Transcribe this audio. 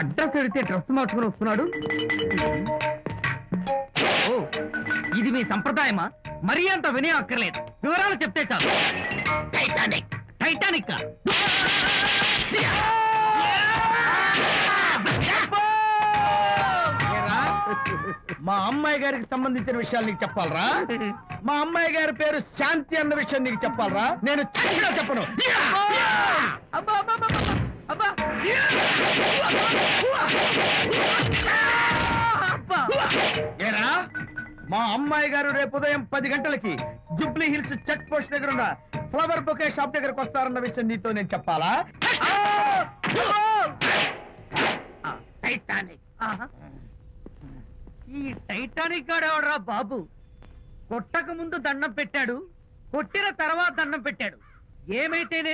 Address అడిగితే dress మార్చుకుని వస్తున్నాడు. ఓ, ఇది మీ సంప్రదాయమా? మరీ అంత వినయం అక్కర్లేదు, వివరాలు చెప్తే చాలు. టైటానిక్ టైటానిక్ మా అమ్మాయి గారికి సంబంధించిన విషయాలు నీకు చెప్పాలరా? మా అమ్మాయి గారి పేరు శాంతి అన్న విషయం నీకు చెప్పాలరా? నేను చెప్పను. ఏరా, మా అమ్మాయి గారు రేపు ఉదయం 10 గంటలకి జూబ్లీ హిల్స్ చెక్ పోస్ట్ దగ్గర ఉన్న ఫ్లవర్ బొకే షాప్ దగ్గరకు వస్తారన్న విషయం నీతో నేను చెప్పాలా? టైటానిక్. ఈ టైటానిక్ గాడెవడరా బాబు? కొట్టక ముందు దండం పెట్టాడు, కొట్టిన తర్వాత దండం పెట్టాడు. ఏమైతేనే